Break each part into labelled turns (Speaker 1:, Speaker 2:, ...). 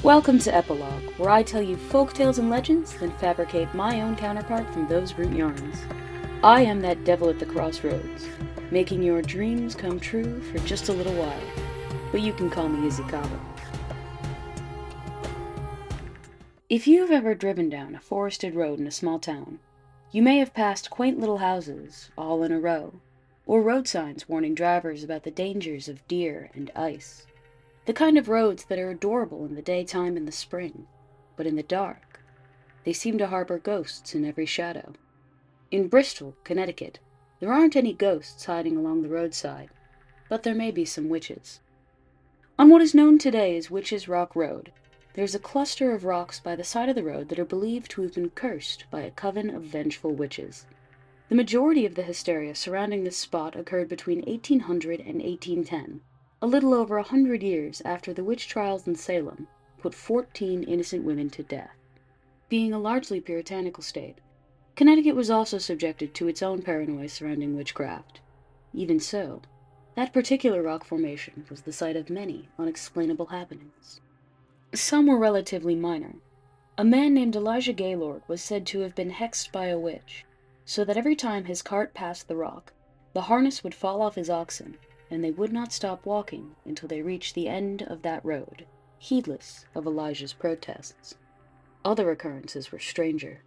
Speaker 1: Welcome to Epilogue, where I tell you folk tales and legends, then fabricate my own counterpart from those root yarns. I am that devil at the crossroads, making your dreams come true for just a little while. But you can call me Izzie Cava. If you've ever driven down a forested road in a small town, you may have passed quaint little houses, all in a row, or road signs warning drivers about the dangers of deer and ice. The kind of roads that are adorable in the daytime in the spring, but in the dark, they seem to harbor ghosts in every shadow. In Bristol, Connecticut, there aren't any ghosts hiding along the roadside, but there may be some witches. On what is known today as Witches' Rock Road, there's a cluster of rocks by the side of the road that are believed to have been cursed by a coven of vengeful witches. The majority of the hysteria surrounding this spot occurred between 1800 and 1810, a little over 100 years after the witch trials in Salem put 14 innocent women to death. Being a largely puritanical state, Connecticut was also subjected to its own paranoia surrounding witchcraft. Even so, that particular rock formation was the site of many unexplainable happenings. Some were relatively minor. A man named Elijah Gaylord was said to have been hexed by a witch, so that every time his cart passed the rock, the harness would fall off his oxen, and they would not stop walking until they reached the end of that road, heedless of Elijah's protests. Other occurrences were stranger.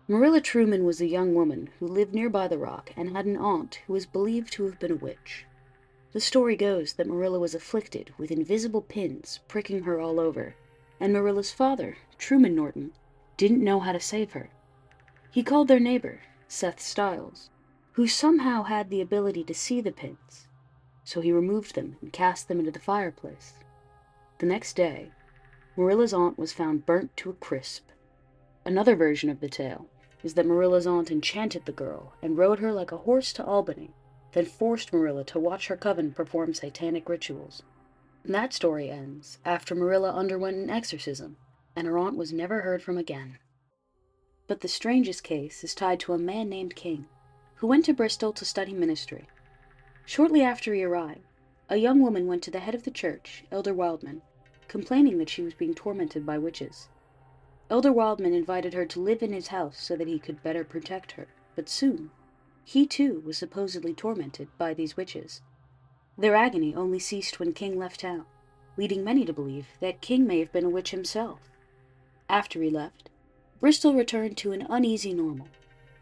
Speaker 1: Marilla Truman was a young woman who lived nearby the rock and had an aunt who was believed to have been a witch. The story goes that Marilla was afflicted with invisible pins pricking her all over, and Marilla's father, Truman Norton, didn't know how to save her. He called their neighbor, Seth Stiles, who somehow had the ability to see the pins, so he removed them and cast them into the fireplace. The next day, Marilla's aunt was found burnt to a crisp. Another version of the tale is that Marilla's aunt enchanted the girl and rode her like a horse to Albany, then forced Marilla to watch her coven perform satanic rituals. And that story ends after Marilla underwent an exorcism, and her aunt was never heard from again. But the strangest case is tied to a man named King, who went to Bristol to study ministry. Shortly after he arrived, a young woman went to the head of the church, Elder Wildman, complaining that she was being tormented by witches. Elder Wildman invited her to live in his house so that he could better protect her, but soon, he too was supposedly tormented by these witches. Their agony only ceased when King left town, leading many to believe that King may have been a witch himself. After he left, Bristol returned to an uneasy normal,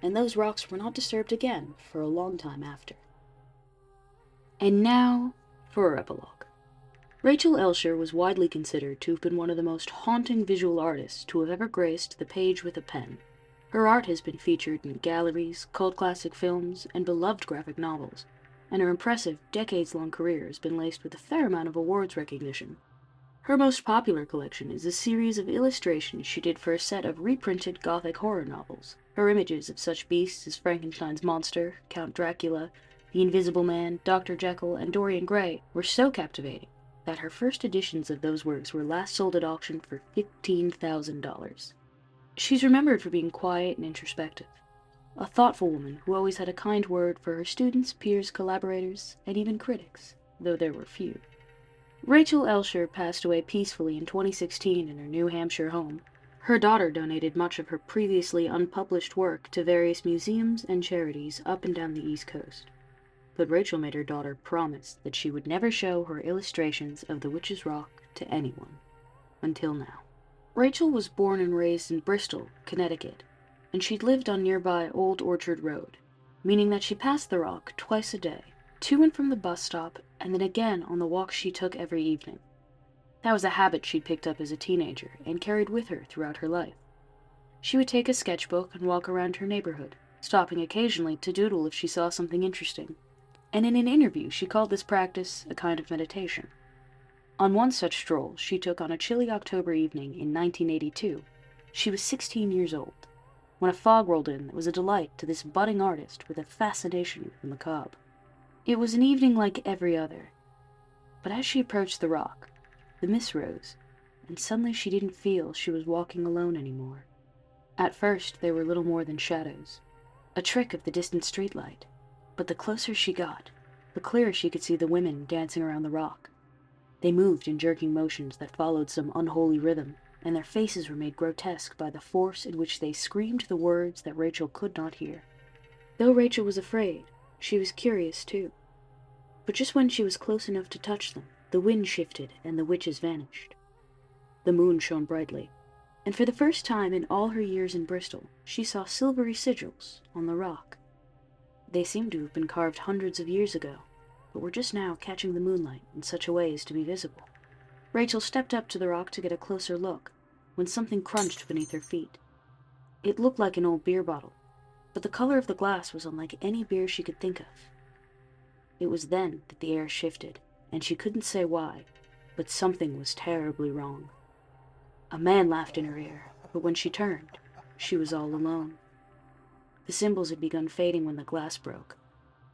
Speaker 1: and those rocks were not disturbed again for a long time after. And now for our epilogue. Rachel Elsher was widely considered to have been one of the most haunting visual artists to have ever graced the page with a pen. Her art has been featured in galleries, cult classic films, and beloved graphic novels, and her impressive, decades-long career has been laced with a fair amount of awards recognition. Her most popular collection is a series of illustrations she did for a set of reprinted Gothic horror novels. Her images of such beasts as Frankenstein's monster, Count Dracula, The Invisible Man, Dr. Jekyll, and Dorian Gray were so captivating that her first editions of those works were last sold at auction for $15,000. She's remembered for being quiet and introspective, a thoughtful woman who always had a kind word for her students, peers, collaborators, and even critics, though there were few. Rachel Elsher passed away peacefully in 2016 in her New Hampshire home. Her daughter donated much of her previously unpublished work to various museums and charities up and down the East Coast. But Rachel made her daughter promise that she would never show her illustrations of the Witch's Rock to anyone. Until now. Rachel was born and raised in Bristol, Connecticut, and she'd lived on nearby Old Orchard Road, meaning that she passed the rock twice a day, to and from the bus stop, and then again on the walks she took every evening. That was a habit she'd picked up as a teenager and carried with her throughout her life. She would take a sketchbook and walk around her neighborhood, stopping occasionally to doodle if she saw something interesting. And in an interview she called this practice a kind of meditation. On one such stroll she took on a chilly October evening in 1982. She was 16 years old, when a fog rolled in that was a delight to this budding artist with a fascination for the macabre. It was an evening like every other, but as she approached the rock, the mist rose, and suddenly she didn't feel she was walking alone anymore. At first they were little more than shadows, a trick of the distant streetlight, but the closer she got, the clearer she could see the women dancing around the rock. They moved in jerking motions that followed some unholy rhythm, and their faces were made grotesque by the force in which they screamed the words that Rachel could not hear. Though Rachel was afraid, she was curious too. But just when she was close enough to touch them, the wind shifted and the witches vanished. The moon shone brightly, and for the first time in all her years in Bristol, she saw silvery sigils on the rock. They seemed to have been carved hundreds of years ago, but were just now catching the moonlight in such a way as to be visible. Rachel stepped up to the rock to get a closer look, when something crunched beneath her feet. It looked like an old beer bottle, but the color of the glass was unlike any beer she could think of. It was then that the air shifted, and she couldn't say why, but something was terribly wrong. A man laughed in her ear, but when she turned, she was all alone. The symbols had begun fading when the glass broke,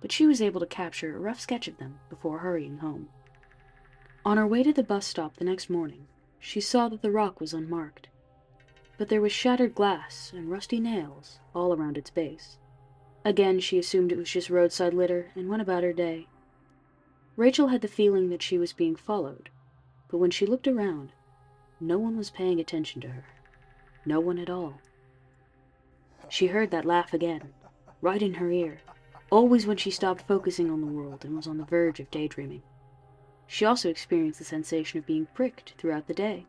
Speaker 1: but she was able to capture a rough sketch of them before hurrying home. On her way to the bus stop the next morning, she saw that the rock was unmarked, but there was shattered glass and rusty nails all around its base. Again, she assumed it was just roadside litter and went about her day. Rachel had the feeling that she was being followed, but when she looked around, no one was paying attention to her. No one at all. She heard that laugh again, right in her ear, always when she stopped focusing on the world and was on the verge of daydreaming. She also experienced the sensation of being pricked throughout the day.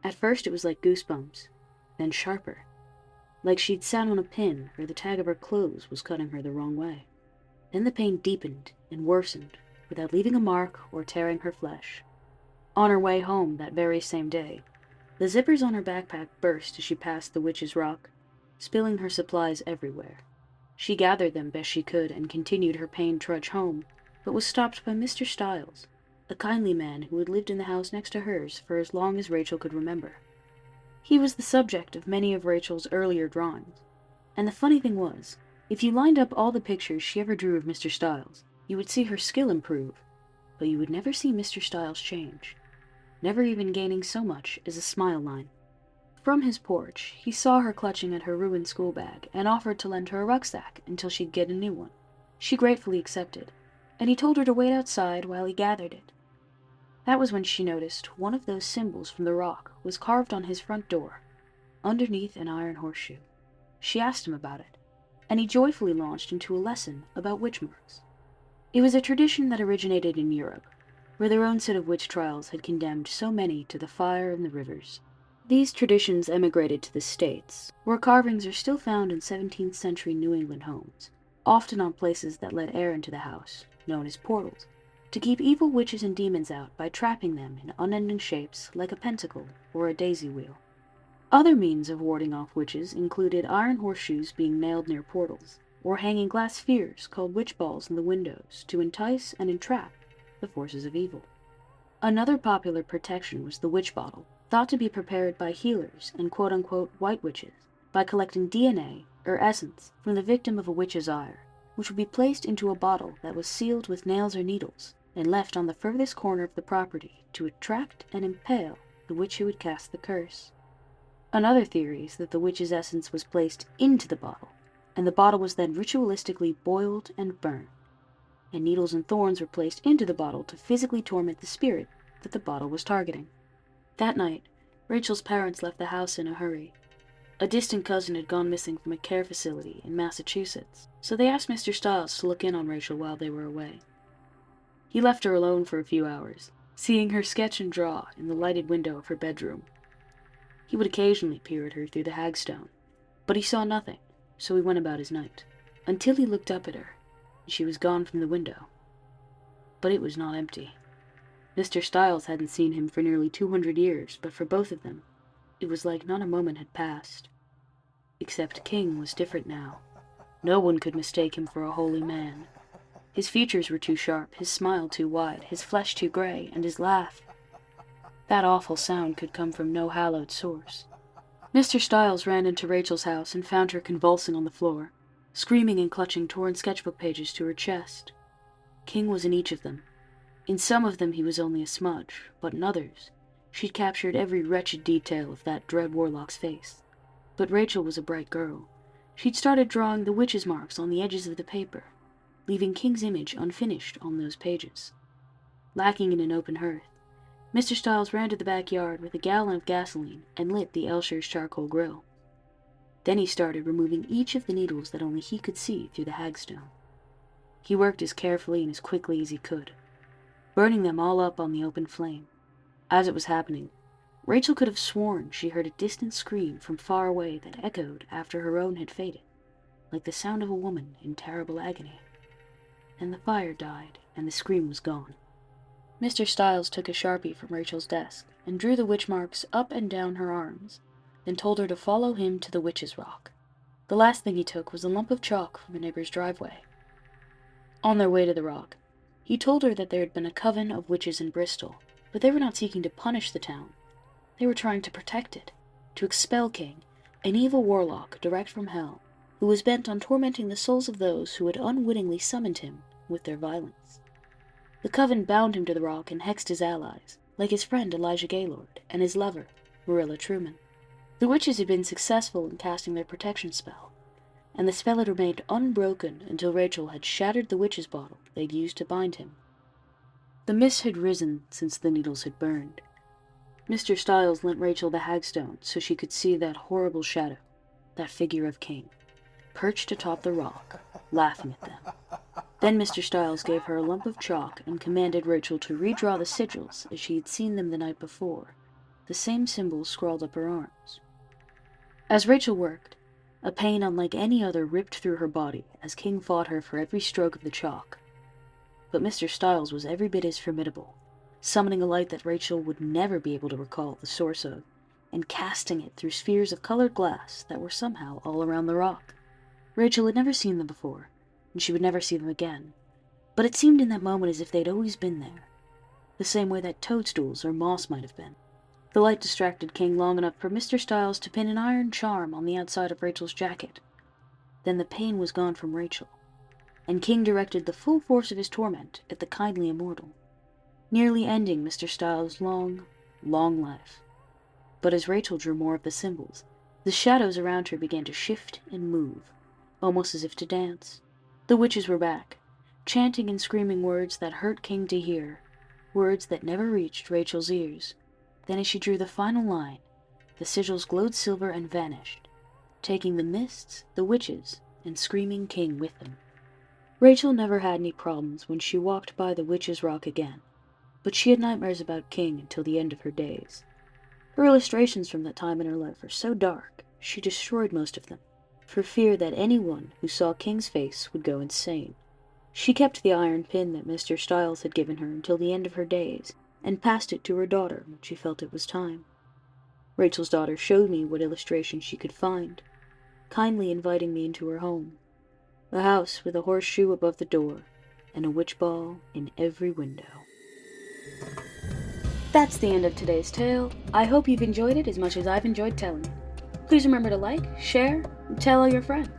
Speaker 1: At first it was like goosebumps, then sharper, like she'd sat on a pin or the tag of her clothes was cutting her the wrong way. Then the pain deepened and worsened without leaving a mark or tearing her flesh. On her way home that very same day, the zippers on her backpack burst as she passed the Witch's Rock, spilling her supplies everywhere. She gathered them best she could and continued her pained trudge home, but was stopped by Mr. Stiles, a kindly man who had lived in the house next to hers for as long as Rachel could remember. He was the subject of many of Rachel's earlier drawings, and the funny thing was, if you lined up all the pictures she ever drew of Mr. Stiles, you would see her skill improve, but you would never see Mr. Stiles change, never even gaining so much as a smile line. From his porch, he saw her clutching at her ruined school bag and offered to lend her a rucksack until she'd get a new one. She gratefully accepted, and he told her to wait outside while he gathered it. That was when she noticed one of those symbols from the rock was carved on his front door, underneath an iron horseshoe. She asked him about it, and he joyfully launched into a lesson about witch marks. It was a tradition that originated in Europe, where their own set of witch trials had condemned so many to the fire and the rivers. These traditions emigrated to the States, where carvings are still found in 17th century New England homes, often on places that let air into the house, known as portals, to keep evil witches and demons out by trapping them in unending shapes like a pentacle or a daisy wheel. Other means of warding off witches included iron horseshoes being nailed near portals, or hanging glass spheres called witch balls in the windows to entice and entrap the forces of evil. Another popular protection was the witch bottle, thought to be prepared by healers and quote-unquote white witches by collecting DNA or essence from the victim of a witch's ire, which would be placed into a bottle that was sealed with nails or needles and left on the furthest corner of the property to attract and impale the witch who would cast the curse. Another theory is that the witch's essence was placed into the bottle, and the bottle was then ritualistically boiled and burned, and needles and thorns were placed into the bottle to physically torment the spirit that the bottle was targeting. That night, Rachel's parents left the house in a hurry. A distant cousin had gone missing from a care facility in Massachusetts, so they asked Mr. Stiles to look in on Rachel while they were away. He left her alone for a few hours, seeing her sketch and draw in the lighted window of her bedroom. He would occasionally peer at her through the hagstone, but he saw nothing, so he went about his night, until he looked up at her, and she was gone from the window. But it was not empty. Mr. Stiles hadn't seen him for nearly 200 years, but for both of them, it was like not a moment had passed. Except King was different now. No one could mistake him for a holy man. His features were too sharp, his smile too wide, his flesh too gray, and his laugh. That awful sound could come from no hallowed source. Mr. Stiles ran into Rachel's house and found her convulsing on the floor, screaming and clutching torn sketchbook pages to her chest. King was in each of them. In some of them he was only a smudge, but in others, she'd captured every wretched detail of that dread warlock's face. But Rachel was a bright girl. She'd started drawing the witch's marks on the edges of the paper, leaving King's image unfinished on those pages. Lacking in an open hearth, Mr. Stiles ran to the backyard with a gallon of gasoline and lit the Elsher's charcoal grill. Then he started removing each of the needles that only he could see through the hagstone. He worked as carefully and as quickly as he could, burning them all up on the open flame. As it was happening, Rachel could have sworn she heard a distant scream from far away that echoed after her own had faded, like the sound of a woman in terrible agony. Then the fire died, and the scream was gone. Mr. Stiles took a Sharpie from Rachel's desk and drew the witch marks up and down her arms, then told her to follow him to the Witch's Rock. The last thing he took was a lump of chalk from a neighbor's driveway. On their way to the rock, he told her that there had been a coven of witches in Bristol, but they were not seeking to punish the town. They were trying to protect it, to expel King, an evil warlock direct from hell, who was bent on tormenting the souls of those who had unwittingly summoned him with their violence. The coven bound him to the rock and hexed his allies, like his friend Elijah Gaylord and his lover, Marilla Truman. The witches had been successful in casting their protection spell, and the spell had remained unbroken until Rachel had shattered the witch's bottle they'd used to bind him. The mist had risen since the needles had burned. Mr. Stiles lent Rachel the hagstone so she could see that horrible shadow, that figure of King, perched atop the rock, laughing at them. Then Mr. Stiles gave her a lump of chalk and commanded Rachel to redraw the sigils as she had seen them the night before, the same symbols scrawled up her arms. As Rachel worked, a pain unlike any other ripped through her body as King fought her for every stroke of the chalk. But Mr. Stiles was every bit as formidable, summoning a light that Rachel would never be able to recall the source of, and casting it through spheres of colored glass that were somehow all around the rock. Rachel had never seen them before, and she would never see them again, but it seemed in that moment as if they'd always been there, the same way that toadstools or moss might have been. The light distracted King long enough for Mr. Stiles to pin an iron charm on the outside of Rachel's jacket. Then the pain was gone from Rachel, and King directed the full force of his torment at the kindly immortal, nearly ending Mr. Stiles' long, long life. But as Rachel drew more of the symbols, the shadows around her began to shift and move, almost as if to dance. The witches were back, chanting and screaming words that hurt King to hear, words that never reached Rachel's ears. Then as she drew the final line, the sigils glowed silver and vanished, taking the mists, the witches, and screaming King with them. Rachel never had any problems when she walked by the Witch's Rock again, but she had nightmares about King until the end of her days. Her illustrations from that time in her life are so dark, she destroyed most of them, for fear that anyone who saw King's face would go insane. She kept the iron pin that Mr. Stiles had given her until the end of her days, and passed it to her daughter when she felt it was time. Rachel's daughter showed me what illustrations she could find, kindly inviting me into her home, a house with a horseshoe above the door and a witch ball in every window. That's the end of today's tale. I hope you've enjoyed it as much as I've enjoyed telling it. Please remember to like, share, and tell all your friends.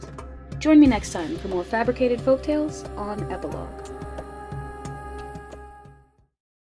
Speaker 1: Join me next time for more fabricated folktales on Epilogue.